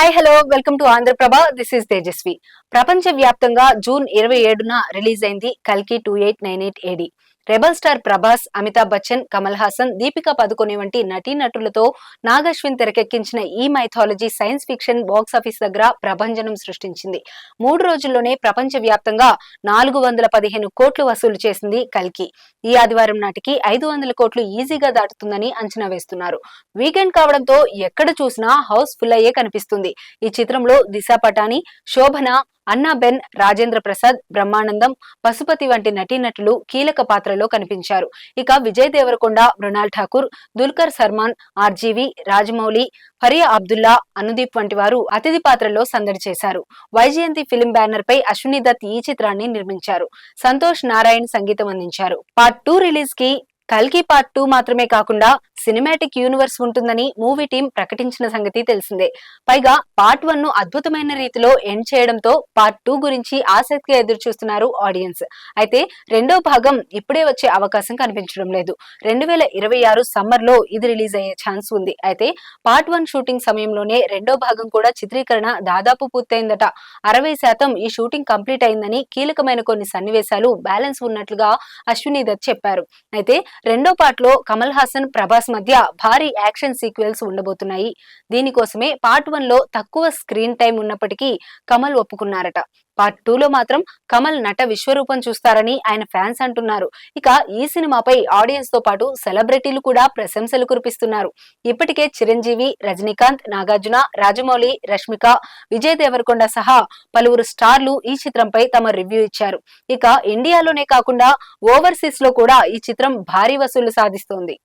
Hi hello welcome to Andhra Prabha. This is Tejaswi. ప్రపంచ వ్యాప్తంగా June 27న రిలీజ్ అయింది కల్కి 2898 AD. Rebel star Prabhas, Amitabh Bachchan, Kamal Haasan, Deepika Padukone వంటి నటీనటులతో నాగశ్విన్ తెరకెక్కించిన ఈ మైథాలజీ సైన్స్ ఫిక్షన్ బాక్సాఫీస్ దగ్గర ప్రభంజనం సృష్టించింది. 3 రోజుల్లోనే ప్రపంచ వ్యాప్తంగా 415 కోట్లు వసూలు చేసింది కల్కి. ఈ ఆదివారం నాటికి 500 కోట్లు ఈజీగా దాటుతుందని అంచనా వేస్తున్నారు. వీకెండ్ కావడంతో ఎక్కడ చూసినా హౌస్ ఫుల్ అయ్యే కనిపిస్తుంది. ఈ చిత్రంలో దిశా పటాని, శోభన, అన్నా బెన్, రాజేంద్ర ప్రసాద్, బ్రహ్మానందం, పశుపతి వంటి నటీనటులు కీలక పాత్రలో కనిపించారు. ఇక విజయ్ దేవరకొండ, మృణాల్ ఠాకూర్, దుల్కర్ సల్మాన్, ఆర్జీవి, రాజమౌళి, ఫరియా అబ్దుల్లా, అనుదీప్ వంటి వారు అతిథి పాత్రలో సందడి చేశారు. వైజయంతి ఫిలిం బ్యానర్ పై అశ్విని దత్ ఈ చిత్రాన్ని నిర్మించారు. సంతోష్ నారాయణ్ సంగీతం అందించారు. పార్ట్ 2 రిలీజ్ కి కల్కి పార్ట్ 2 మాత్రమే కాకుండా సినిమాటిక్ యూనివర్స్ ఉంటుందని మూవీ టీం ప్రకటించిన సంగతి తెలిసిందే. పైగా పార్ట్ 1 ను అద్భుతమైన రీతిలో ఎండ్ చేయడంతో పార్ట్ 2 గురించి ఆసక్తిగా ఎదురు చూస్తున్నారు ఆడియన్స్. అయితే రెండో భాగం ఇప్పుడే వచ్చే అవకాశం కనిపించడం లేదు. 2026 సమ్మర్ లో ఇది రిలీజ్ అయ్యే ఛాన్స్ ఉంది. అయితే పార్ట్ 1 షూటింగ్ సమయంలోనే రెండో భాగం కూడా చిత్రీకరణ దాదాపు పూర్తయిందట. 60% ఈ షూటింగ్ కంప్లీట్ అయిందని, కీలకమైన కొన్ని సన్నివేశాలు బ్యాలెన్స్ ఉన్నట్లుగా అశ్విని దత్ చెప్పారు. అయితే రెండో పార్ట్ లో కమల్ హాసన్, ప్రభాస్ మధ్య భారీ యాక్షన్ సీక్వెల్స్ ఉండబోతున్నాయి. దీనికోసమే పార్ట్ 1 లో తక్కువ స్క్రీన్ టైం ఉన్నప్పటికీ కమల్ ఒప్పుకున్నారట. పార్ట్ 2 లో మాత్రం కమల్ నట విశ్వరూపం చూస్తారని ఆయన ఫ్యాన్స్ అంటున్నారు. ఇక ఈ సినిమాపై ఆడియన్స్ తో పాటు సెలబ్రిటీలు కూడా ప్రశంసలు కురిపిస్తున్నారు. ఇప్పటికే చిరంజీవి, రజనీకాంత్, నాగార్జున, రాజమౌళి, రష్మిక, విజయ్ దేవరకొండ సహా పలువురు స్టార్లు ఈ చిత్రంపై తమ రివ్యూ ఇచ్చారు. ఇక ఇండియాలోనే కాకుండా ఓవర్సీస్ లో కూడా ఈ చిత్రం భారీ వసూలు సాధిస్తోంది.